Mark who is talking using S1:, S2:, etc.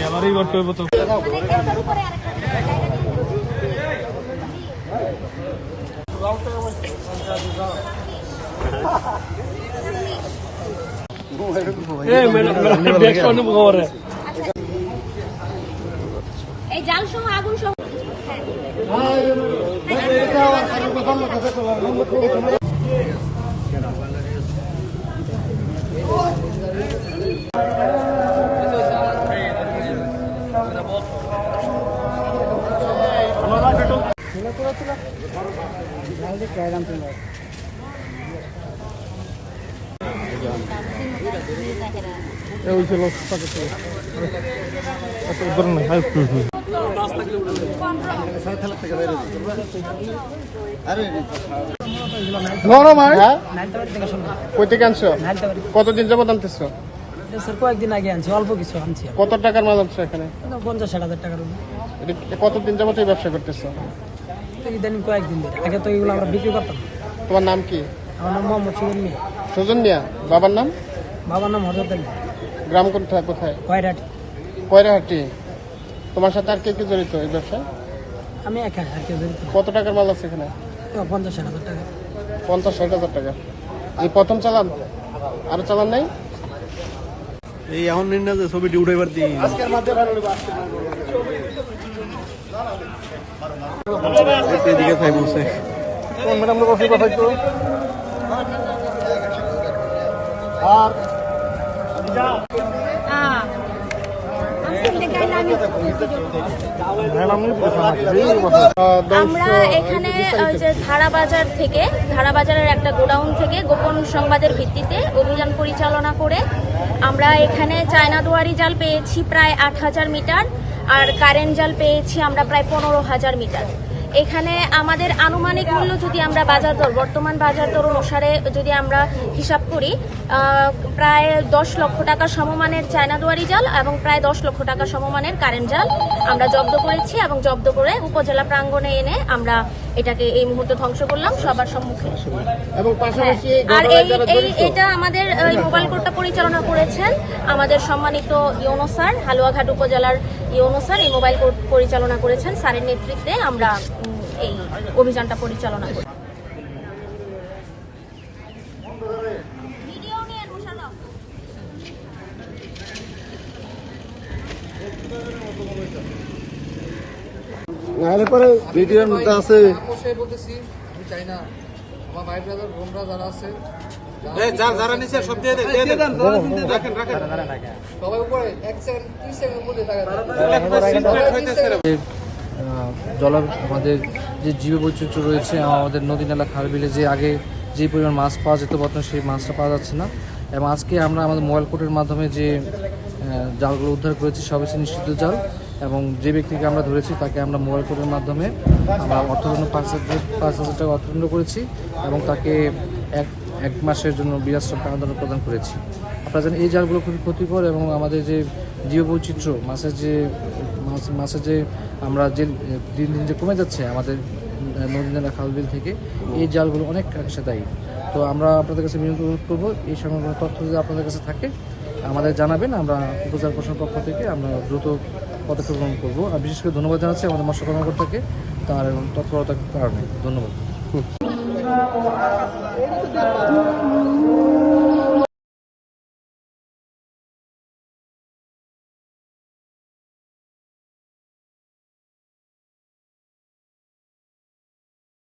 S1: আবারই করতে হবে তো।
S2: এই জাল সহ আগুন সহ
S3: কতদিন যাবত আনতেছো?
S4: কয়েকদিন আগে আনছি, অল্প কিছু আনছি।
S3: কত টাকার মাল আনছো এখানে?
S4: 50-60 হাজার টাকার।
S3: কতদিন যাবত এই ব্যবসা করতেছো?
S4: ইদানিং কয়েকদিন ধরে। আগে তো এগুলো আমরা বিক্রি করতাম।
S3: তোমার নাম কি?
S4: আমার নাম মোহাম্মদ সুজন মিয়া।
S3: সুজন মিয়া। বাবার নাম?
S4: বাবার নাম হজরত আলী।
S3: গ্রাম কোথায়? কোথায়?
S4: কয়রাটি।
S3: কয়রাহাটি। তোমার সাথে আর কে কে জড়িত এই ব্যবসায়?
S4: আমি একা, আর কেউ জড়িত।
S3: কত টাকার মাল আছে এখানে?
S4: 50-60 হাজার টাকা।
S3: 50-60 হাজার টাকা। এই প্রথম চালান? আরো চালান নাই?
S1: এই এখন নিন্দা যে ছবিটি উঠাইবার দিই এদিকে খাই বলছে
S3: ম্যাডাম লোক কথা একটু আর
S2: আমরা এখানে যে ধারাবাজারের একটা গোডাউন থেকে গোপন সংবাদের ভিত্তিতে অভিযান পরিচালনা করে আমরা এখানে চায়না দুয়ারি জাল পেয়েছি প্রায় 8,000 মিটার, আর কারেন্ট জাল পেয়েছি আমরা প্রায় 15,000 মিটার। এখানে আমাদের আনুমানিক মূল্য যদি আমরা বর্তমান বাজার দর অনুসারে যদি আমরা হিসাব করি, প্রায় 10 লক্ষ টাকা সমমানের চায়না দুয়ারি জাল এবং প্রায় 10 লক্ষ টাকা সমমানের কারেন্ট জাল আমরা জব্দ করেছি, এবং জব্দ করে উপজেলা প্রাঙ্গণে এনে আমরা এটাকে এই মুহূর্তে ধ্বংস করলাম সবার সম্মুখে। আর এটা আমাদের এই মোবাইল কোর্টটা পরিচালনা করেছেন আমাদের সম্মানিত ইউনো স্যার, হালুয়াঘাট উপজেলার ইউনো স্যার এই মোবাইল কোর্ট পরিচালনা করেছেন। স্যারের নেতৃত্বে আমরা এই অভিযানটা পরিচালনা করি।
S3: ভিডিওর মধ্যে আছে
S5: বলতেছি আমি চাই না আমার ভাই ব্রাদার বোনরা যারা আছে
S1: যারা নিচে সব দিয়ে দেন
S5: সবাই উপরে 1 সেকেন্ড 3 সেকেন্ডের মধ্যে আমাদের যে জীববৈচিত্র্য রয়েছে, আমাদের নদী নালা খাল বিলে যে আগে যে পরিমাণ মাছ পাওয়া যেত বর্তমানে সেই মাছটা পাওয়া যাচ্ছে না। এবং আজকে আমরা আমাদের মোবাইল কোর্টের মাধ্যমে যে জালগুলো উদ্ধার করেছি সব হচ্ছে নিষিদ্ধ জাল, এবং যে ব্যক্তিকে আমরা ধরেছি তাকে আমরা মোবাইল কোর্টের মাধ্যমে আমরা অর্থদণ্ড 5,000 টাকা অর্থদণ্ড করেছি, এবং তাকে এক মাসের জন্য বিরাশ্রম কারাদণ্ড প্রদান করেছি। আপনারা জানেন এই জালগুলো খুবই ক্ষতিকর, এবং আমাদের যে জীববৈচিত্র্য মাছের যে আমরা যে দিন দিন যে কমে যাচ্ছে আমাদের নদী নালা খালবিল থেকে, এই জালগুলো অনেক অংশে দায়ী। তো আমরা আপনাদের কাছে বিনীত অনুরোধ করবো এই সংক্রান্ত তথ্য যদি আপনাদের কাছে থাকে আমাদের জানাবেন, আমরা উপজেলা প্রশাসনের পক্ষ থেকে আমরা দ্রুত পদক্ষেপ গ্রহণ করবো। আর বিশেষ করে ধন্যবাদ জানাচ্ছি আমাদের মৎস্য কর্মকর্তাকে তার তৎপরতার কারণে। ধন্যবাদ।